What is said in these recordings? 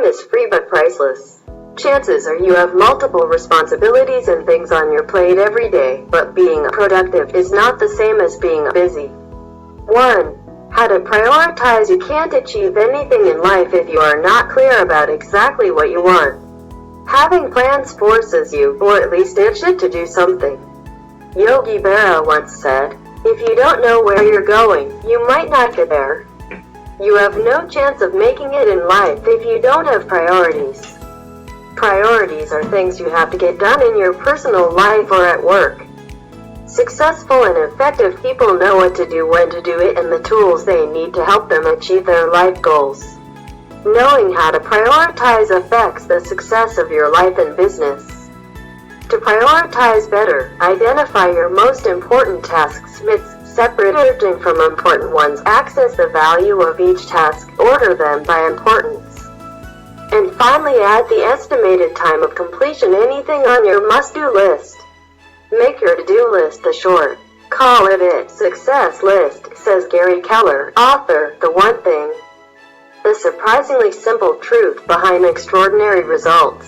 Time is free but priceless. Chances are you have multiple responsibilities and things on your plate every day, but being productive is not the same as being busy. 1. How to prioritize. You can't achieve anything in life if you are not clear about exactly what you want. Having plans forces you, or at least itch it, to do something. Yogi Berra once said, "If you don't know where you're going, you might not get there." You have no chance of making it in life if you don't have priorities. Priorities are things you have to get done in your personal life or at work. Successful and effective people know what to do, when to do it, and the tools they need to help them achieve their life goals. Knowing how to prioritize affects the success of your life and business. To prioritize better, identify your most important tasks, separate urgent from important ones, access the value of each task, order them by importance. And finally, add the estimated time of completion. Anything on your must-do list. Make your to-do list a short, call it success list, says Gary Keller, author, The One Thing. The surprisingly simple truth behind extraordinary results.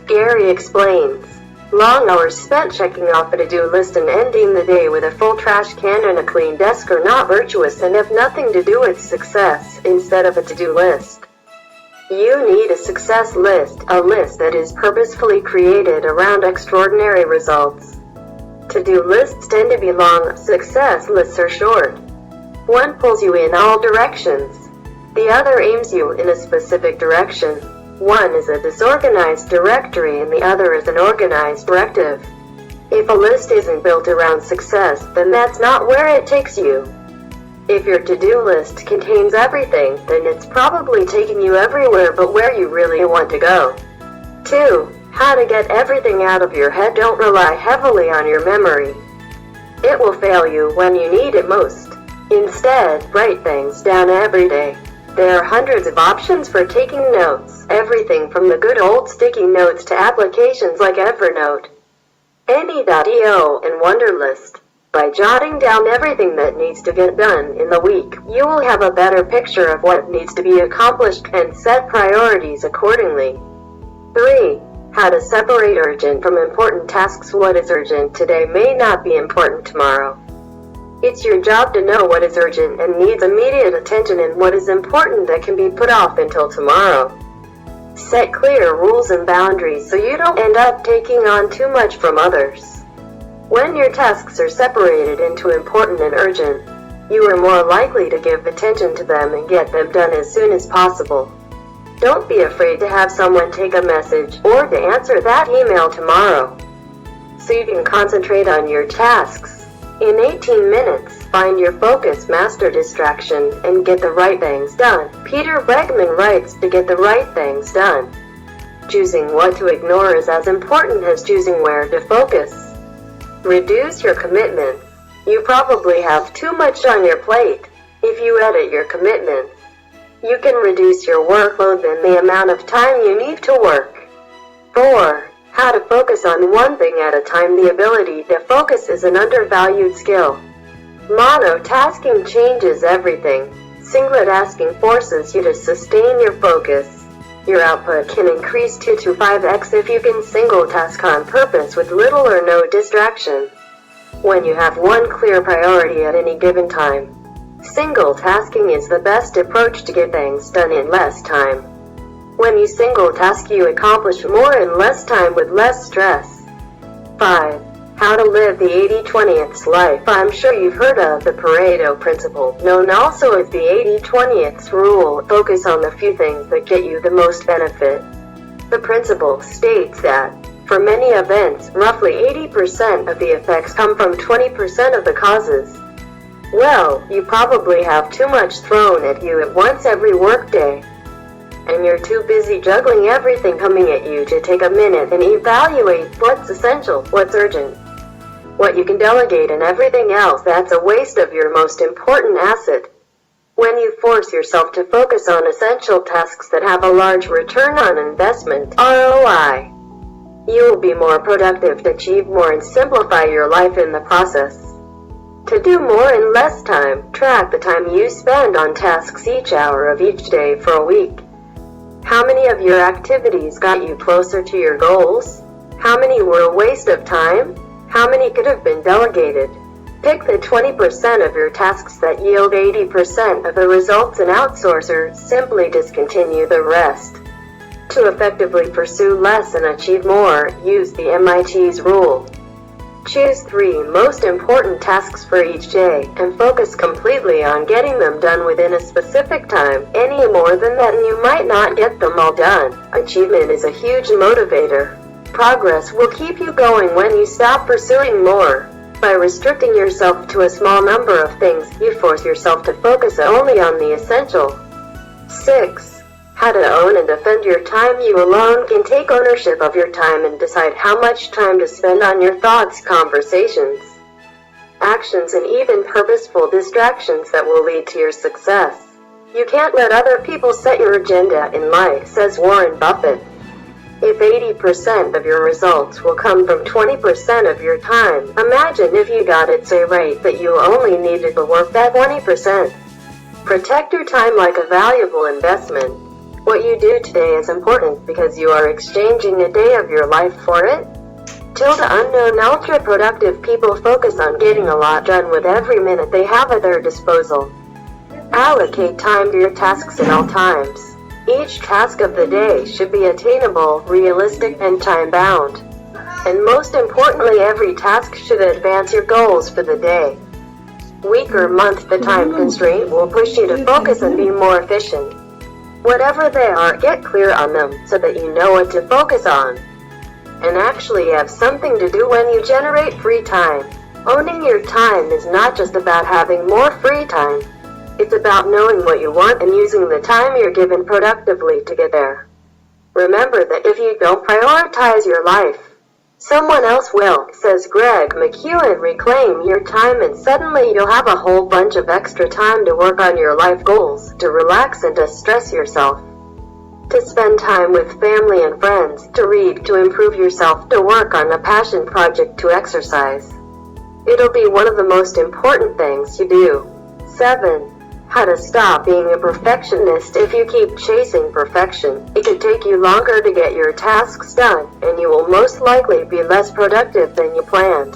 Gary explains, long hours spent checking off a to-do list and ending the day with a full trash can and a clean desk are not virtuous and have nothing to do with success. Instead of a to-do list, you need a success list, a list that is purposefully created around extraordinary results. To-do lists tend to be long, success lists are short. One pulls you in all directions. The other aims you in a specific direction. One is a disorganized directory and the other is an organized directive. If a list isn't built around success, then that's not where it takes you. If your to-do list contains everything, then it's probably taking you everywhere but where you really want to go. 2. How to get everything out of your head. Don't rely heavily on your memory. It will fail you when you need it most. Instead, write things down every day. There are hundreds of options for taking notes, everything from the good old sticky notes to applications like Evernote, Any.io, and Wunderlist. By jotting down everything that needs to get done in the week, you will have a better picture of what needs to be accomplished and set priorities accordingly. 3. How to separate urgent from important tasks. What is urgent today may not be important tomorrow. It's your job to know what is urgent and needs immediate attention and what is important that can be put off until tomorrow. Set clear rules and boundaries so you don't end up taking on too much from others. When your tasks are separated into important and urgent, you are more likely to give attention to them and get them done as soon as possible. Don't be afraid to have someone take a message or to answer that email tomorrow, so you can concentrate on your tasks. In 18 minutes, find your focus, master distraction, and get the right things done. Peter Bregman writes, to get the right things done, choosing what to ignore is as important as choosing where to focus. Reduce your commitments. You probably have too much on your plate. If you edit your commitments, you can reduce your workload and the amount of time you need to work. 4. How to focus on one thing at a time. The ability to focus is an undervalued skill. Monotasking changes everything. Single-tasking forces you to sustain your focus. Your output can increase 2 to 5x if you can single-task on purpose with little or no distraction. When you have one clear priority at any given time, single-tasking is the best approach to get things done in less time. When you single task, you accomplish more in less time with less stress. 5. How to live the 80/20th life. I'm sure you've heard of the Pareto principle, known also as the 80/20th rule. Focus on the few things that get you the most benefit. The principle states that, for many events, roughly 80% of the effects come from 20% of the causes. Well, you probably have too much thrown at you at once every workday, and you're too busy juggling everything coming at you to take a minute and evaluate what's essential, what's urgent, what you can delegate, and everything else that's a waste of your most important asset. When you force yourself to focus on essential tasks that have a large return on investment, ROI, you will be more productive to achieve more and simplify your life in the process. To do more in less time, track the time you spend on tasks each hour of each day for a week. How many of your activities got you closer to your goals? How many were a waste of time? How many could have been delegated? Pick the 20% of your tasks that yield 80% of the results and outsource or simply discontinue the rest. To effectively pursue less and achieve more, use the MIT's rule. Choose 3 most important tasks for each day and focus completely on getting them done within a specific time. Any more than that and you might not get them all done. Achievement is a huge motivator. Progress will keep you going when you stop pursuing more. By restricting yourself to a small number of things, you force yourself to focus only on the essential. 6. How to own and defend your time. You alone can take ownership of your time and decide how much time to spend on your thoughts, conversations, actions, and even purposeful distractions that will lead to your success. You can't let other people set your agenda in life, says Warren Buffett. If 80% of your results will come from 20% of your time, imagine if you got it so right that you only needed to work that 20%. Protect your time like a valuable investment. What you do today is important because you are exchanging a day of your life for it. Unknown ultra-productive people focus on getting a lot done with every minute they have at their disposal. Allocate time to your tasks at all times. Each task of the day should be attainable, realistic, and time-bound. And most importantly, every task should advance your goals for the day. Week or month, the time constraint will push you to focus and be more efficient. Whatever they are, get clear on them so that you know what to focus on and actually have something to do when you generate free time. Owning your time is not just about having more free time. It's about knowing what you want and using the time you're given productively to get there. Remember that if you don't prioritize your life, someone else will, says Greg McEwen. Reclaim your time and suddenly you'll have a whole bunch of extra time to work on your life goals, to relax and to stress yourself, to spend time with family and friends, to read, to improve yourself, to work on a passion project, to exercise. It'll be one of the most important things you do. 7. How to stop being a perfectionist. If you keep chasing perfection, it could take you longer to get your tasks done, and you will most likely be less productive than you planned.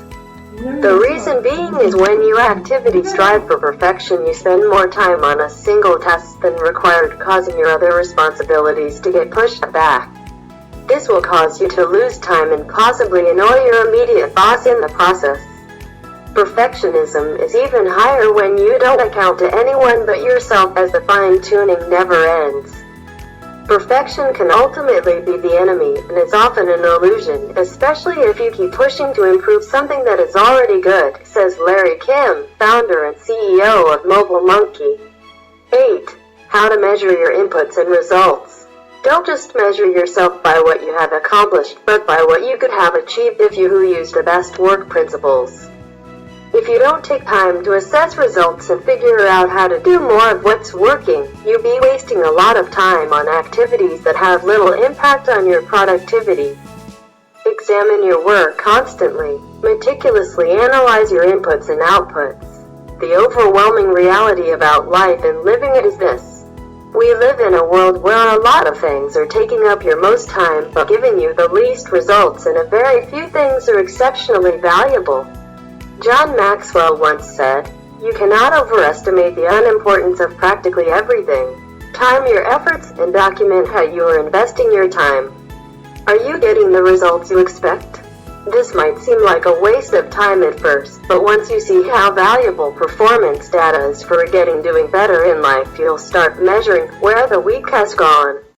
The reason being is when you actively strive for perfection, you spend more time on a single task than required, causing your other responsibilities to get pushed back. This will cause you to lose time and possibly annoy your immediate boss in the process. Perfectionism is even higher when you don't account to anyone but yourself, as the fine-tuning never ends. Perfection can ultimately be the enemy, and it's often an illusion, especially if you keep pushing to improve something that is already good, says Larry Kim, founder and CEO of Mobile Monkey. 8. How to measure your inputs and results. Don't just measure yourself by what you have accomplished, but by what you could have achieved if you used the best work principles. If you don't take time to assess results and figure out how to do more of what's working, you'll be wasting a lot of time on activities that have little impact on your productivity. Examine your work constantly. Meticulously analyze your inputs and outputs. The overwhelming reality about life and living it is this: we live in a world where a lot of things are taking up your most time but giving you the least results, and a very few things are exceptionally valuable. John Maxwell once said, "You cannot overestimate the unimportance of practically everything. Time your efforts and document how you are investing your time. Are you getting the results you expect?" This might seem like a waste of time at first, but once you see how valuable performance data is for doing better in life, you'll start measuring where the week has gone.